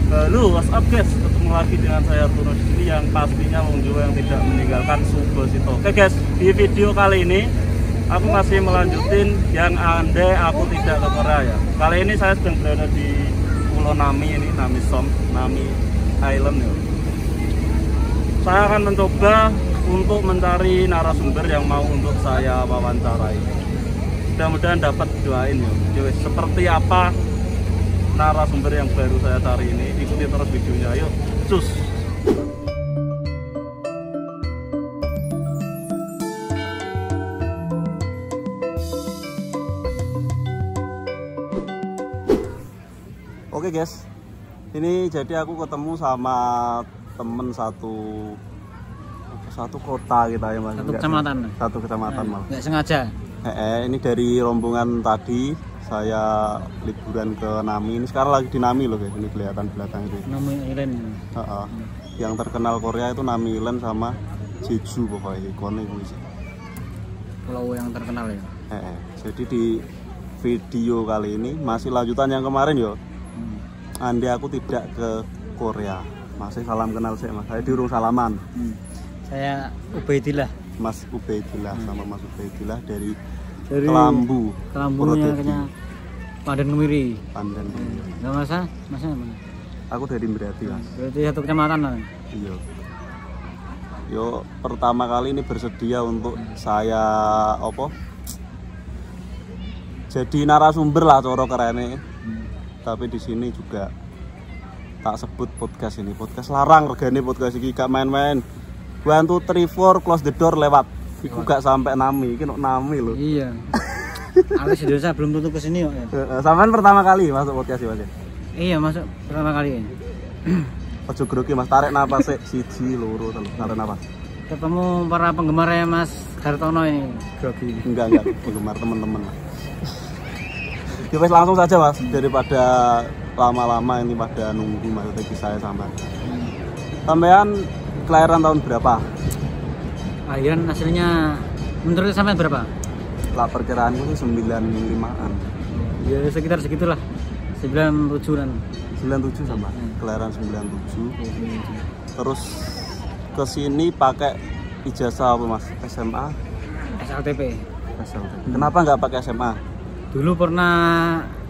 Halo, what's up guys? Ketemu lagi dengan saya Tunus ini yang pastinya wong Jawa yang tidak meninggalkan Subosito. Oke guys, di video kali ini aku masih melanjutin yang andai aku tidak ke Korea ya. Kali ini saya sedang berada di Pulau Nami ini, Nami Island ya. Saya akan mencoba untuk mencari narasumber yang mau untuk saya wawancarai. Mudah-mudahan dapat doain ya. Jadi, seperti apa narasumber yang baru saya cari ini, ikuti terus videonya, yuk cus. Oke guys, ini jadi aku ketemu sama temen satu kota kita ya mas. Satu kecamatan malah. Nggak sengaja. Ini dari rombongan tadi saya liburan ke Nami. Ini sekarang lagi di Nami loh guys, ini kelihatan belakang itu. Nami Island. Yang terkenal Korea itu Nami Island sama Jeju pokoknya ikonik itu. Pulau yang terkenal ya. Jadi di video kali ini masih lanjutan yang kemarin yo. Andai aku tidak ke Korea. Masih salam kenal saya mas. Saya diurung salaman. Saya Ubaidillah. Mas Ubaidillah sama Mas Ubaidillah dari Kelambu kayaknya Pandan Kemiri. Nggak masa mana? Aku dari Berarti mas. Berarti satu kecamatan lah. Iya. Yo pertama kali ini bersedia untuk saya jadi narasumber lah coro kerene. Tapi di sini juga tak sebut podcast ini. Podcast larang regane podcast ini gak main-main. 1 2 3 4 close the door lewat. Iku gak sampai Nami, ini Nami loh. Iya. Alis Indonesia belum tutup ke sini kok ya. Sampean pertama kali masuk podcast Mas. Iya, masuk pertama kali. Ojo grogi Mas, tarik napas sik 1 2 3 tarik napas. Ketemu para penggemar ya Mas Hartono ini. Grogi. Enggak, penggemar teman-teman. Ya wes langsung saja Mas, daripada lama-lama ini pada nunggu maksudnya saya sama. Sampean kelahiran tahun berapa? Kelahiran aslinya menurut sampean berapa? Lah perkiraanku sih 95-an. Ya sekitar segitulah. 97-an. 97 sama. Kelahiran 97. Terus ke sini pakai ijazah apa Mas? SMA? SLTP. Kenapa nggak pakai SMA? Dulu pernah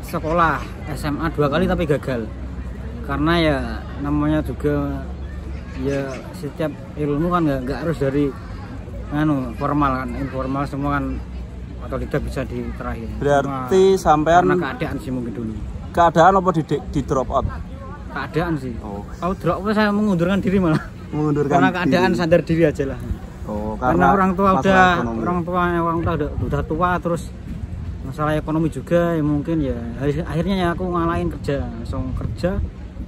sekolah SMA 2 kali tapi gagal. Karena ya namanya juga ya setiap ilmu kan nggak harus dari formal kan, informal semua kan atau tidak bisa diterahin. Berarti sampean karena keadaan sih mungkin dulu. Keadaan apa di drop out? Keadaan sih. Kalau drop out saya mengundurkan diri malah. Karena keadaan diri. Sadar diri aja lah. Karena orang tua udah tua terus masalah ekonomi juga ya mungkin ya akhirnya ya aku ngalahin langsung kerja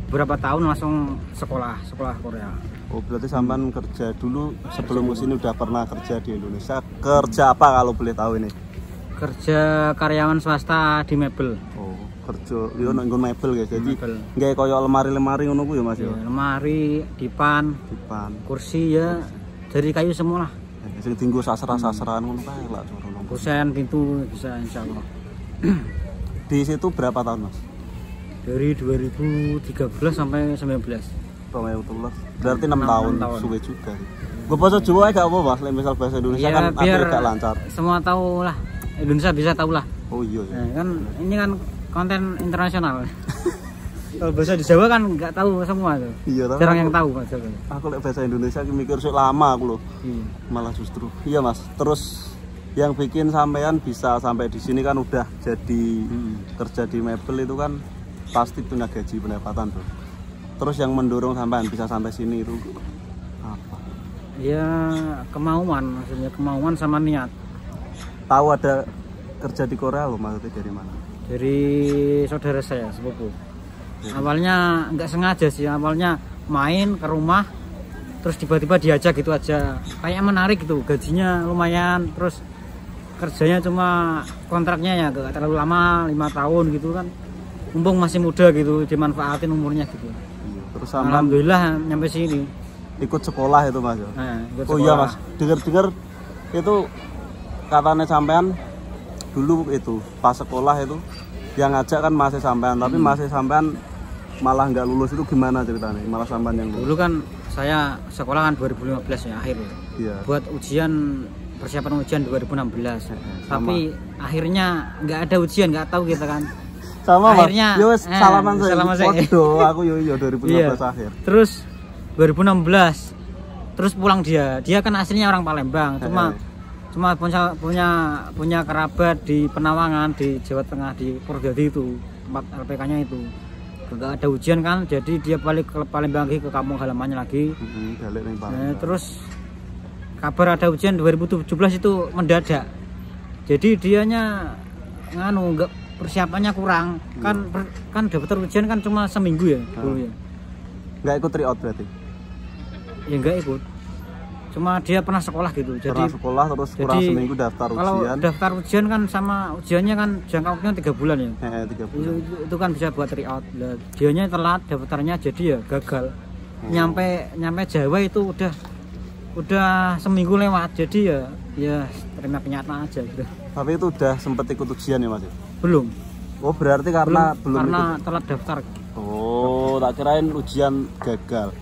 beberapa tahun langsung sekolah Korea. Berarti sampean kerja dulu sebelum kesini udah pernah kerja di Indonesia. Kerja apa kalau boleh tahu ini? Kerja karyawan swasta di mebel. Kerja yo nang mebel guys. Jadi nggak koyo lemari-lemari ngono ku ya Mas ya. Lemari, dipan, kursi ya dari kayu semua lah. Sing dienggo saseran-saseran ngono kae lah coro. Kusen, pintu bisa insyaallah. Di situ berapa tahun Mas? Dari 2013 sampai 19. Berarti 6 tahun. Suwe juga. Gue bahasa Jawa gak apa Mas, misal bahasa Indonesia ya, kan biar agak lancar. Semua tahu lah, Indonesia bisa tahu lah. Oh iya. Kan ini kan konten internasional. Kalau bahasa di Jawa kan nggak tahu semua tuh. Iya, jarang yang tahu Mas. Aku lihat bahasa Indonesia mikir sudah lama aku loh. Malah justru. Iya Mas. Terus yang bikin sampean bisa sampai di sini kan udah jadi kerja di mebel itu kan pasti punya gaji pendapatan tuh. Terus yang mendorong sampean bisa sampai sini itu apa? Ya kemauan, maksudnya kemauan sama niat. Tahu ada kerja di Korea loh, maksudnya dari mana? Dari saudara saya, sepupu. Awalnya nggak sengaja sih, awalnya main ke rumah, terus tiba-tiba diajak gitu aja. Kayak menarik gitu, gajinya lumayan, terus kerjanya cuma kontraknya ya nggak terlalu lama, 5 tahun gitu kan. Mumpung masih muda gitu, dimanfaatin umurnya gitu. Terus alhamdulillah nyampe sini. Ikut sekolah itu Mas. Iya Mas, dengar-dengar itu katanya sampean dulu itu pas sekolah itu yang ngajak kan masih sampean, tapi masih sampean malah nggak lulus itu gimana ceritanya? Malah sampean yang lulus. Dulu kan saya sekolah kan 2015 ya akhir. Iya. Buat persiapan ujian 2016. Tapi akhirnya nggak ada ujian, nggak tahu kita kan. Sama akhirnya yo salaman saya. Podo aku yo 2016 iya. akhir. Terus 2016 terus pulang dia kan aslinya orang Palembang, cuma punya kerabat di Penawangan di Jawa Tengah di Purwodadi itu tempat LPK-nya itu. Gak ada ujian kan, jadi dia balik ke Palembang lagi, ke kampung halamannya lagi. Balik ning Palembang. Terus kabar ada ujian 2017 itu mendadak. Jadi dianya nggak persiapannya kurang. Kan daftar ujian kan cuma seminggu ya dulu ya. Nggak ikut tryout berarti? Ya nggak ikut. Cuma dia pernah sekolah gitu. Pernah sekolah terus kurang seminggu daftar ujian. Kalau daftar ujian kan sama ujiannya kan jangka waktunya 3 bulan ya. 3 bulan. Itu kan bisa buat tryout. Nah, dianya telat daftarnya jadi ya gagal. Nyampe Jawa itu udah seminggu lewat, jadi ya terima kenyataan aja gitu. Tapi itu udah sempet ikut ujian ya Mas? Belum. Oh berarti karena karena telat daftar. Oh tak kirain ujian gagal.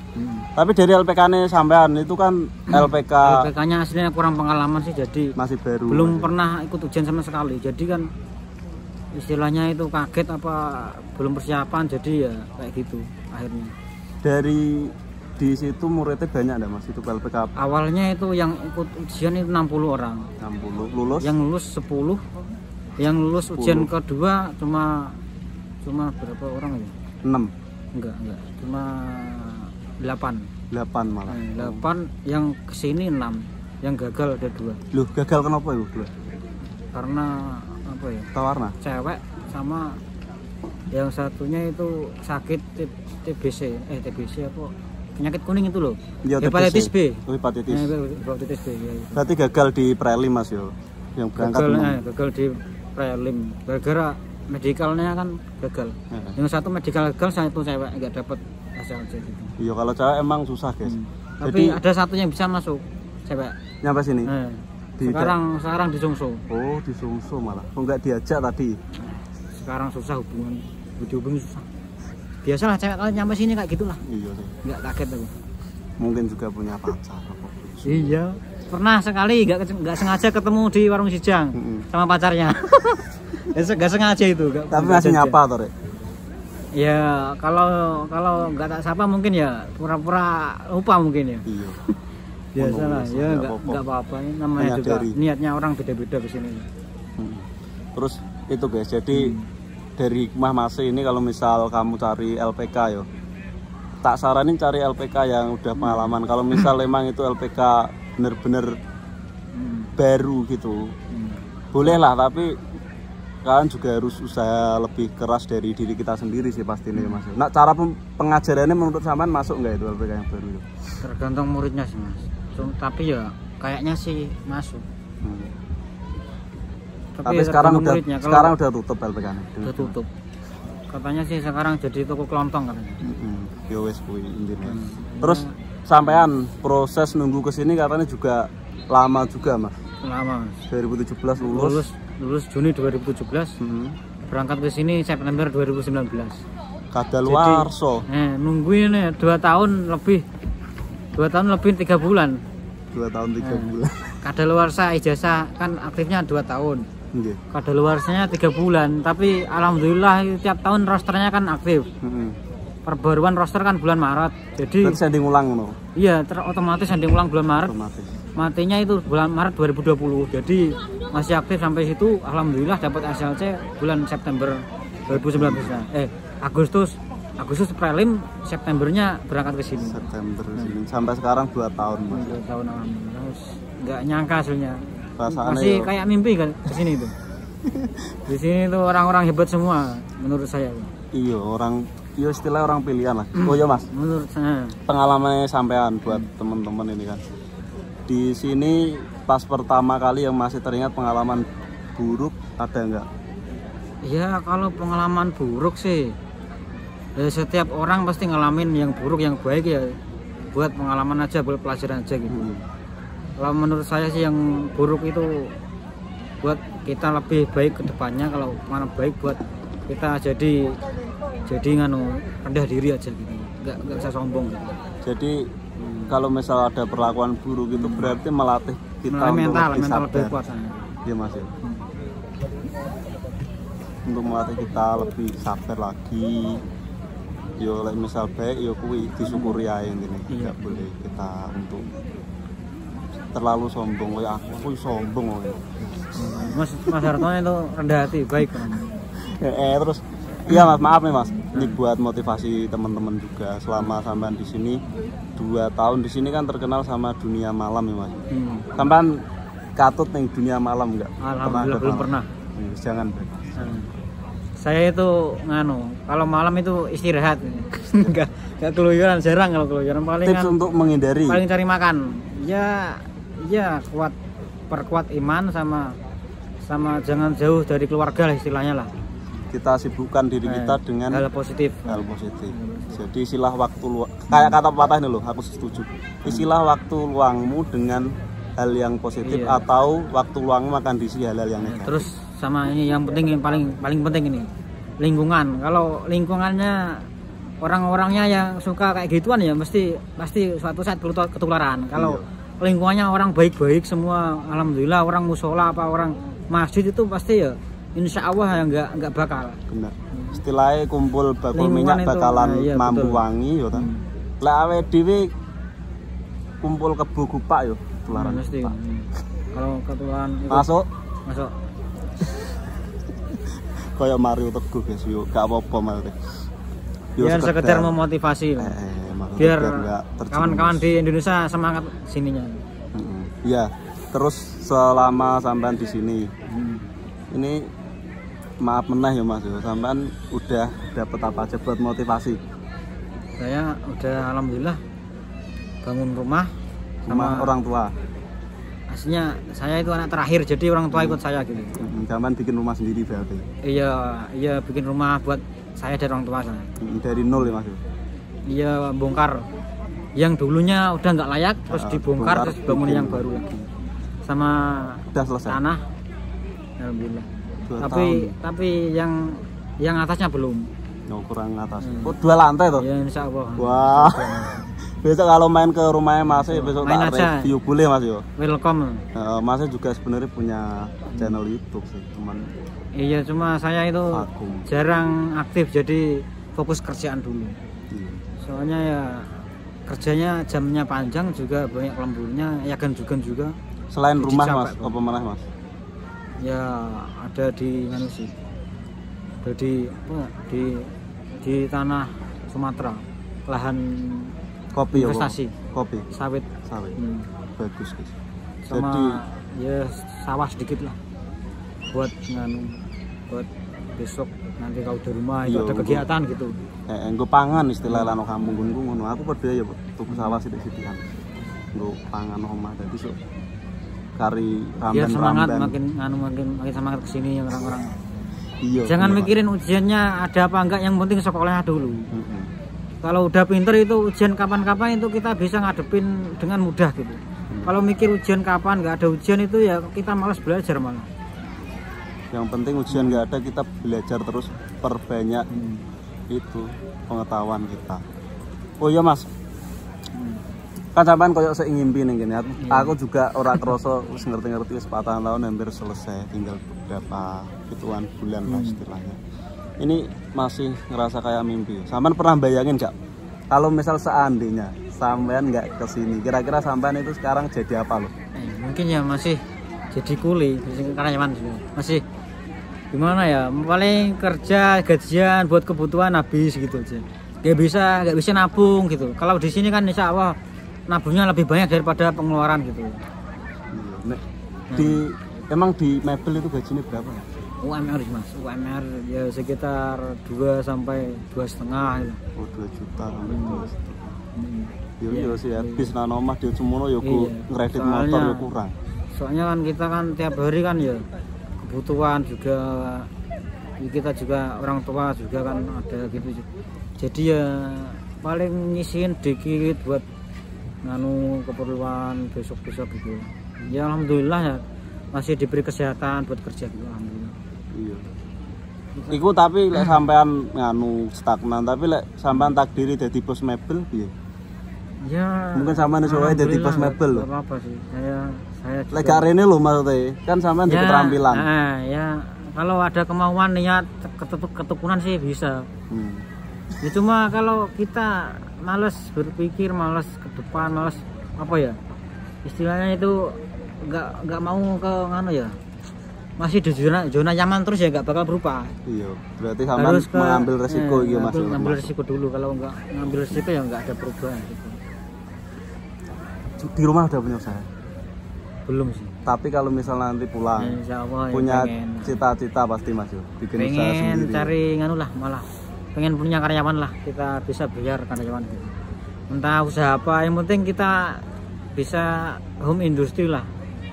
Tapi dari LPK-nya sampean itu kan LPK-nya aslinya kurang pengalaman sih, jadi masih baru. Belum pernah ikut ujian sama sekali. Jadi kan istilahnya itu kaget apa belum persiapan, jadi ya kayak gitu akhirnya. Dari di situ muridnya banyak enggak Mas itu LPK? Awalnya itu yang ikut ujian itu 60 orang. 60. Lulus? Yang lulus 10. Yang lulus 10. Ujian kedua cuma berapa orang ya? 6. Enggak. Cuma 8 malah. 8 yang kesini 6. Yang gagal ada 2. Loh, gagal kenapa itu 2? Karena apa ya? Tawarna. Cewek sama yang satunya itu sakit TBC. TBC apa? Penyakit kuning itu loh. Ya, hepatitis B. Oh, hepatitis. Hepatitis B. Ya. Berarti gagal di prelim Mas yo. Yang berangkat gagal di prelim. Gara-gara medikalnya kan gagal. Yang satu medikal gagal, satu cewek nggak dapat SLC gitu. Iya, kalau cewek emang susah, guys. Tapi ada satu yang bisa masuk, cewek. Nyampe sini. Sekarang di Sungso. Oh, di Sungso malah. Kok nggak diajak tadi? Sekarang susah hubungan susah. Biasalah cewek kalau nyampe sini kayak gitulah. Iya sih. Nggak kaget aku. Mungkin juga punya pacar. Iya. Pernah sekali nggak sengaja ketemu di warung Sijang sama pacarnya. Nggak sengaja itu. Tapi masih nyapa tuh, Rek? Ya kalau nggak tak sapa mungkin ya pura-pura lupa mungkin ya. Iya. Biasalah ya nggak apa-apa, namanya juga niatnya orang beda-beda di sini. Terus itu guys, jadi dari hikmah Mas ini kalau misal kamu cari LPK yo, tak saranin cari LPK yang udah pengalaman. Kalau misal emang itu LPK bener-bener baru gitu, boleh lah, tapi kalian juga harus usaha lebih keras dari diri kita sendiri sih pastinya Mas. Nah, cara pengajarannya menurut sampean masuk nggak itu LPK yang baru itu? Tergantung muridnya sih Mas. Tapi ya kayaknya sih masuk. Tapi sekarang udah tutup LPK-nya. Udah tutup. Katanya sih sekarang jadi toko kelontong katanya. Ya wes kuwi intinya. Terus sampean proses nunggu ke sini katanya juga lama juga, Mas. Lama, Mas. 2017 lulus Juni 2017. Berangkat ke sini September 2019. Kadaluarsa. Nungguin 2 tahun lebih. 2 tahun lebih 3 bulan. 2 tahun 3 bulan. Kadaluarsa ijazah kan aktifnya 2 tahun. Okay. Kadaluarsanya 3 bulan, tapi alhamdulillah tiap tahun rosternya kan aktif. Perbaruan roster kan bulan Maret. Jadi sanding ulang no. Iya, otomatis sanding ulang bulan Maret. Otomatis. Matinya itu bulan Maret 2020. Jadi masih aktif sampai situ, alhamdulillah dapat SLC bulan September 2019. Agustus prelim, Septembernya berangkat ke sini. September sini. Sampai sekarang 2 tahun, Mas. 2 tahun alhamdulillah. Enggak nyangka hasilnya. Masih kayak mimpi kan di sini tuh. Di sini tuh orang-orang hebat semua menurut saya. Iya, istilah orang pilihan lah. Oh ya Mas. Menurut saya. Pengalamannya sampean buat teman-teman ini kan. Di sini pas pertama kali yang masih teringat pengalaman buruk ada enggak? Ya kalau pengalaman buruk sih, ya, setiap orang pasti ngalamin yang buruk yang baik ya. Buat pengalaman aja, buat pelajaran aja gitu. Kalau menurut saya sih yang buruk itu buat kita lebih baik ke depannya. Kalau mana baik buat kita jadi jadi nganu rendah diri aja gitu, nggak usah sombong gitu. Jadi kalau misal ada perlakuan buruk itu berarti melatih kita untuk mental lebih lebih sabar. kuat sana. Iya Mas ya. Untuk melatih kita lebih sabar lagi. Yo misal baik yo kuwi disyukuri ae intine. Enggak boleh kita untuk terlalu sombong kayak aku sombong kok. Mas Hartono itu rendah hati, baik. Terus iya Mas, maaf nih Mas. Ini buat motivasi teman-teman juga selama sampean di sini 2 tahun di sini kan terkenal sama dunia malam ya Mas. Sampean katut nih dunia malam enggak? Alhamdulillah belum pernah. Jangan. Saya itu nganu, kalau malam itu istirahat. Enggak keluyuran, jarang kalau keluyuran, paling tips untuk menghindari. Paling cari makan. Ya perkuat iman sama jangan jauh dari keluarga lah istilahnya lah. Kita sibukkan diri kita dengan hal positif. Jadi isilah waktu luang, kayak kata pepatah ini loh, aku setuju. Isilah waktu luangmu dengan hal yang positif atau waktu luangmu akan diisi hal-hal yang negatif. Terus sama ini yang penting, yang paling penting ini lingkungan. Kalau lingkungannya orang-orangnya yang suka kayak gituan ya pasti suatu saat ketularan. Kalau lingkungannya orang baik-baik semua, alhamdulillah, orang musola apa orang masjid itu pasti ya insya Allah ya nggak bakal. Benar. Istilahnya kumpul bakul minyak bakalan mambu wangi ya kan. Lah awake dhewe kumpul kebo gupak yo tularan. Mesti. Kalau ketularan itu masuk. Kayak Mario Teguh guys yo, gak apa-apa maksudnya. Biar sekedar memotivasi lah. Biar kawan-kawan di Indonesia semangat sininya. Iya. Terus selama sampean di sini, ini maaf meneh ya Mas, sampean udah dapet apa aja buat motivasi? Saya udah alhamdulillah bangun rumah sama orang tua. Aslinya saya itu anak terakhir, jadi orang tua ikut saya gitu. Sampean bikin rumah sendiri berarti? Iya bikin rumah buat saya dan orang tua saya. Dari nol ya Mas? Iya, bongkar yang dulunya udah nggak layak, terus dibongkar, terus bangun yang baru lagi. Sama udah selesai tanah, alhamdulillah. Tapi yang atasnya belum. Kurang atas. Oh, 2 lantai tuh? Ya insya Allah. Wah. Besok kalau main ke rumahnya Mas, besok main tak review boleh Mas yo. Welcome. Mas juga sebenarnya punya channel YouTube sih, cuman. Iya, cuma saya itu jarang aktif, jadi fokus kerjaan dulu. Soalnya ya kerjanya jamnya panjang, juga banyak lemburnya, ya ganjugan juga. Selain rumah Mas, apa mana Mas? Ya ada di mana sih? Ada di tanah Sumatera, lahan kopi investasi. Kopi. Sawit. Bagus guys. Sama jadi ya sawah sedikit lah. Buat besok nanti kalau di rumah itu ada kegiatan gitu. Nggo pangan istilah lano kampung ngono. Aku padha ya tuku sawah sithik-sithikan. Nggo pangan omah dadi sok kari ramben. Biar semangat makin semangat kesini yang orang-orang. Iya. Jangan mikirin ujiannya ada apa enggak, yang penting sekolahnya dulu. Kalau udah pinter itu ujian kapan-kapan itu kita bisa ngadepin dengan mudah gitu. Kalau mikir ujian kapan, nggak ada ujian itu ya kita malas belajar malah. Yang penting ujian nggak ada, kita belajar terus, perbanyak itu pengetahuan kita. Oh iya Mas, kan sampean koyo sik ngimpi ning kene. Aku juga ora kroso wis ngerti-ngerti wis 4 tahun hampir selesai, tinggal beberapa hitungan bulan lah istilahnya. Ini masih ngerasa kayak mimpi. Sampean pernah bayangin nggak kalau misal seandainya sampean nggak kesini, kira-kira sampean itu sekarang jadi apa loh? Mungkin ya masih jadi kuli, karyawan juga. Masih gimana ya? Paling kerja gajian buat kebutuhan habis gitu aja. Nggak bisa nabung gitu. Kalau di sini kan insya Allah nabungnya lebih banyak daripada pengeluaran gitu. Emang di mebel itu gajinya berapa? UMR Mas, UMR ya sekitar 2 sampai 2,5 gitu. Oh 2 juta sampai 2,5. Iya sih habis nang omah dia semono ya ku ngredit motor ya kurang. Soalnya kan kita kan tiap hari kan ya kebutuhan juga, kita juga orang tua juga kan ada gitu. Jadi ya paling nyisihin dikit buat nganu keperluan besok-besok gitu. Ya alhamdulillah ya masih diberi kesehatan buat kerja gitu, alhamdulillah. Iya. Iku tapi lek sampean nganu stagnan, tapi lek sampean takdiri dadi bos mebel piye? Ya. Mungkin sampean iso wae dadi bos mebel lho. Apa sih? Saya Lek gak rene lho maksudnya, kan sampean di keterampilan. Ya kalau ada kemauan niat ketekunan sih bisa. Ya cuma kalau kita malas berpikir, malas ke depan, malas apa ya? Istilahnya itu nggak mau ke nganu ya. Masih di zona nyaman terus ya nggak bakal berubah. Iya, berarti sampean mengambil resiko gitu Mas. Mengambil resiko dulu, kalau nggak ngambil resiko ya nggak ada perubahan gitu. Di rumah udah punya usaha? Belum sih. Tapi kalau misalnya nanti pulang, Allah, punya cita-cita pasti Mas yo, bikin usaha sendiri. Pengen cari nganu lah, malah pengen punya karyawan lah, kita bisa bayar karyawan gitu. Entah usaha apa, yang penting kita bisa home industry lah.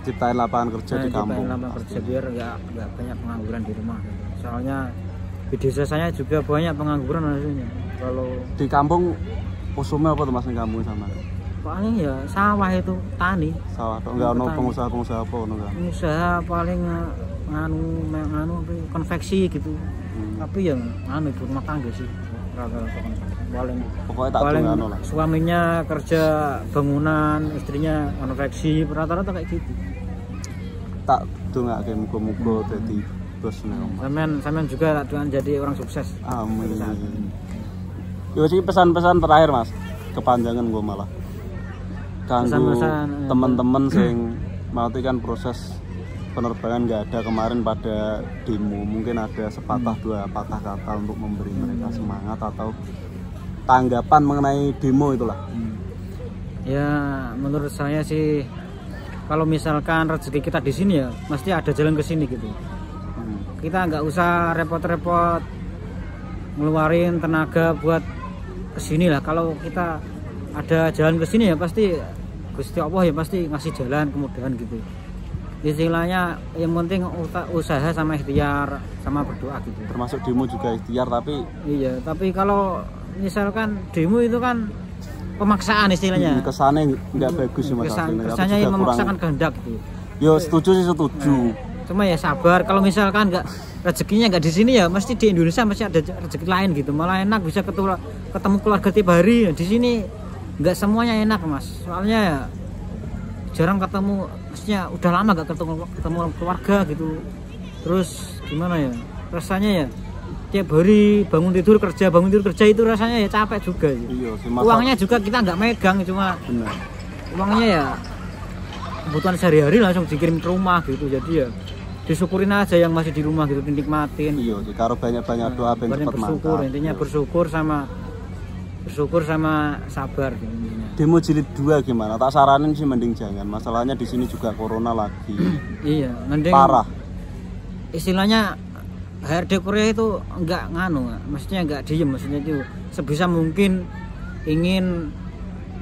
Ciptain lapangan kerja di kampung. Ciptain lapangan kerja biar nggak banyak pengangguran di rumah. Soalnya di desa saya juga banyak pengangguran maksudnya. Kalau di kampung usumnya apa tuh Mas di kampung sama? Paling ya sawah itu, tani. Sawah tuh enggak ono pengusaha-pengusaha apa ono enggak? Usaha paling nganu konveksi gitu. Tapi ya anu ibu rumah tangga sih. Rata-rata paling pokoknya tak anu lah. Suaminya kerja bangunan, istrinya konveksi, rata-rata kayak gitu. Tak dongake muga-muga dadi bos nang. Sampean juga tak doan jadi orang sukses. Amin. Yo sih pesan-pesan terakhir Mas. Kepanjangan gua malah. Kanggo teman-teman sing mati kan proses penerbangan nggak ada kemarin pada demo, mungkin ada sepatah dua patah kata untuk memberi mereka semangat atau tanggapan mengenai demo itulah. Ya menurut saya sih kalau misalkan rezeki kita di sini ya mesti ada jalan ke sini gitu. Kita nggak usah repot-repot ngeluarin tenaga buat kesini lah. Kalau kita ada jalan ke sini ya pasti Gusti Allah ya pasti ngasih jalan kemudahan gitu. Istilahnya yang penting usaha sama ikhtiar sama berdoa gitu. Termasuk demo juga ikhtiar tapi iya, tapi kalau misalkan demo itu kan pemaksaan istilahnya. Kesannya nggak bagus sih Mas. Kesannya yang memaksakan kehendak gitu. Yo setuju sih setuju. Cuma ya sabar, kalau misalkan nggak rezekinya nggak di sini ya mesti di Indonesia masih ada rezeki lain gitu. Malah enak bisa ketemu keluarga tiap hari. Di sini nggak semuanya enak Mas, soalnya ya jarang ketemu, maksudnya udah lama gak ketemu keluarga gitu. Terus gimana ya rasanya ya, tiap hari bangun tidur kerja itu rasanya ya capek juga ya. Iya, uangnya juga kita nggak megang, cuma bener. Uangnya ya kebutuhan sehari-hari langsung dikirim ke rumah gitu, jadi ya disyukurin aja yang masih di rumah gitu, dinikmatin. Iya, kalau banyak doa ben cepet bersyukur, intinya bersyukur sama sabar gitu. Demo jilid 2 gimana? Tak saranin sih mending jangan. Masalahnya di sini juga corona lagi. Iya, mending parah. Istilahnya HRD Korea itu enggak nganu, maksudnya enggak diem, maksudnya itu sebisa mungkin ingin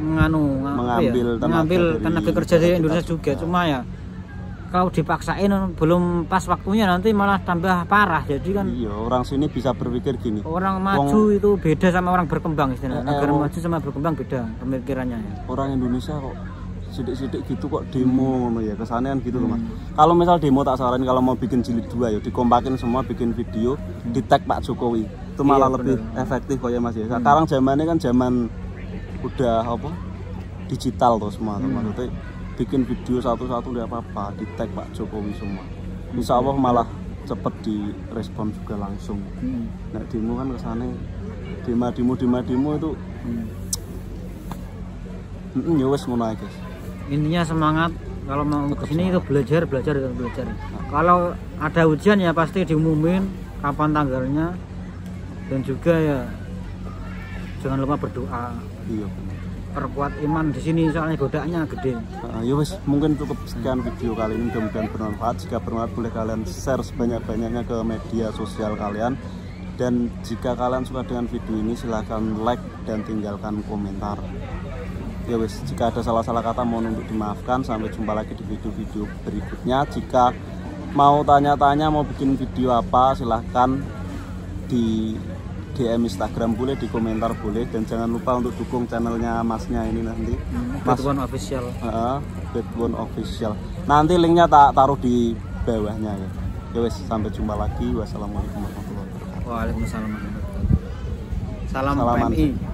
mengambil tenaga kerja dari Indonesia juga. Cuma ya kalau dipaksain belum pas waktunya nanti malah tambah parah. Jadi kan iya, orang sini bisa berpikir gini. Orang maju itu beda sama orang berkembang istilahnya. Negara maju sama berkembang beda pemikirannya ya. Orang Indonesia kok sidik-sidik gitu kok demo ya, kesannya kan gitu loh Mas. Kalau misal demo tak saranin kalau mau bikin jilid 2 ya dikompakin semua, bikin video, di tag Pak Jokowi. Itu malah lebih efektif kok ya Mas ya. Sekarang zamannya kan zaman udah apa? Digital tuh semua maksudnya. Bikin video satu-satu nggak apa-apa, di tag Pak Jokowi semua. Insya Allah malah cepet direspon juga langsung. Nah demo kan kesannya demo itu ya wes ngono aja. Intinya semangat, kalau mau kesini itu belajar. Kalau ada ujian ya pasti diumumin kapan tanggalnya, dan juga ya jangan lupa berdoa. Iya. Perkuat iman di sini soalnya godaannya gede. Ya wes, mungkin cukup sekian video kali ini, mudah-mudahan bermanfaat. Jika bermanfaat boleh kalian share sebanyak-banyaknya ke media sosial kalian. Dan jika kalian suka dengan video ini silahkan like dan tinggalkan komentar. Ya wes, jika ada salah-salah kata mohon untuk dimaafkan. Sampai jumpa lagi di video-video berikutnya. Jika mau tanya-tanya mau bikin video apa silahkan di DM Instagram boleh, di komentar boleh, dan jangan lupa untuk dukung channelnya Masnya ini nanti. Bedone Official. Bedone Official. Nanti linknya tak taruh di bawahnya ya. Ya wes, sampai jumpa lagi. Wassalamualaikum warahmatullahi wabarakatuh. Waalaikumsalam warahmatullahi wabarakatuh. Salam Salaman. PMI.